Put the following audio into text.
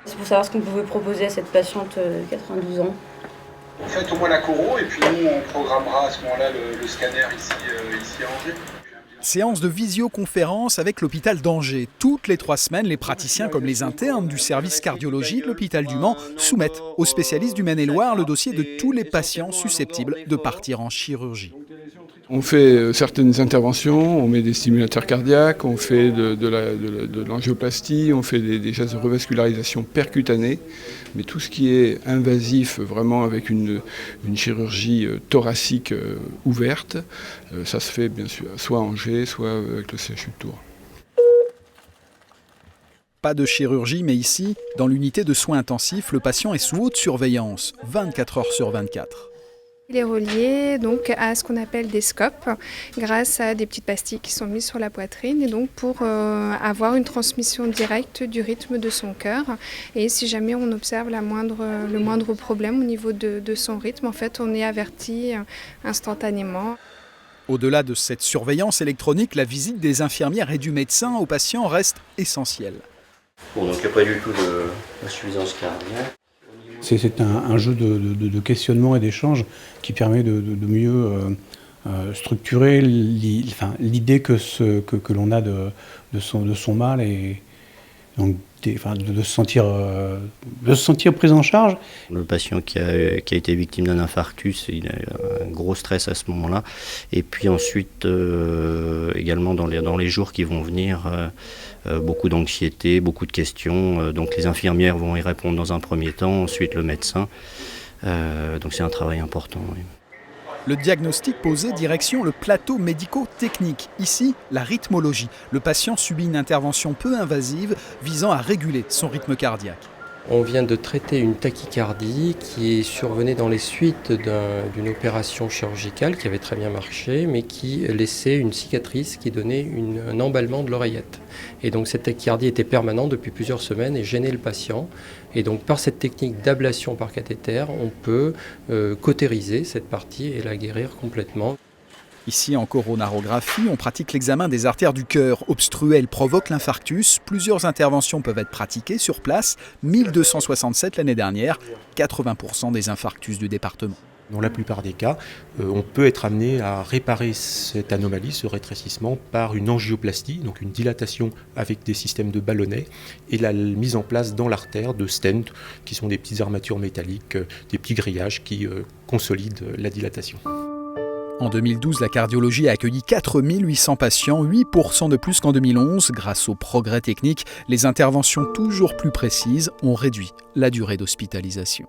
C'est pour savoir ce qu'on pouvait proposer à cette patiente de 92 ans. Vous faites au moins la choro et puis nous on programmera à ce moment-là le scanner ici à Angers. Séance de visioconférence avec l'hôpital d'Angers. Toutes les 3 semaines, les praticiens comme les internes du service cardiologie de l'hôpital du Mans soumettent aux spécialistes du Maine-et-Loire le dossier de tous les patients susceptibles de partir en chirurgie. On fait certaines interventions, on met des stimulateurs cardiaques, on fait de l'angioplastie, on fait des gestes de revascularisation percutanée, mais tout ce qui est invasif, vraiment avec une chirurgie thoracique ouverte, ça se fait bien sûr soit à Angers, soit avec le CHU de Tours. Pas de chirurgie, mais ici, dans l'unité de soins intensifs, le patient est sous haute surveillance, 24 heures sur 24. Il est relié donc à ce qu'on appelle des scopes grâce à des petites pastilles qui sont mises sur la poitrine et donc pour avoir une transmission directe du rythme de son cœur. Et si jamais on observe le moindre problème au niveau de son rythme, en fait, on est averti instantanément. Au-delà de cette surveillance électronique, la visite des infirmières et du médecin aux patients reste essentielle. Bon, donc il n'y a pas du tout d'insuffisance cardiaque. C'est un jeu de questionnement et d'échange qui permet de mieux structurer l'idée que l'on a de son mal et donc de se sentir pris en charge. Le patient qui a été victime d'un infarctus, il a un gros stress à ce moment-là. Et puis ensuite, également dans les jours qui vont venir, beaucoup d'anxiété, beaucoup de questions. Donc les infirmières vont y répondre dans un premier temps, ensuite le médecin. Donc c'est un travail important. Oui. Le diagnostic posé, direction le plateau médico-technique. Ici, la rythmologie. Le patient subit une intervention peu invasive visant à réguler son rythme cardiaque. On vient de traiter une tachycardie qui survenait dans les suites d'une opération chirurgicale qui avait très bien marché, mais qui laissait une cicatrice qui donnait un emballement de l'oreillette. Et donc cette tachycardie était permanente depuis plusieurs semaines et gênait le patient. Et donc par cette technique d'ablation par cathéter, on peut cautériser cette partie et la guérir complètement. Ici, en coronarographie, on pratique l'examen des artères du cœur. Obstruer, elle provoque l'infarctus. Plusieurs interventions peuvent être pratiquées sur place. 1267 l'année dernière, 80% des infarctus du département. Dans la plupart des cas, on peut être amené à réparer cette anomalie, ce rétrécissement, par une angioplastie, donc une dilatation avec des systèmes de ballonnets, et la mise en place dans l'artère de stents, qui sont des petites armatures métalliques, des petits grillages qui consolident la dilatation. En 2012, la cardiologie a accueilli 4800 patients, 8% de plus qu'en 2011. Grâce aux progrès techniques, les interventions toujours plus précises ont réduit la durée d'hospitalisation.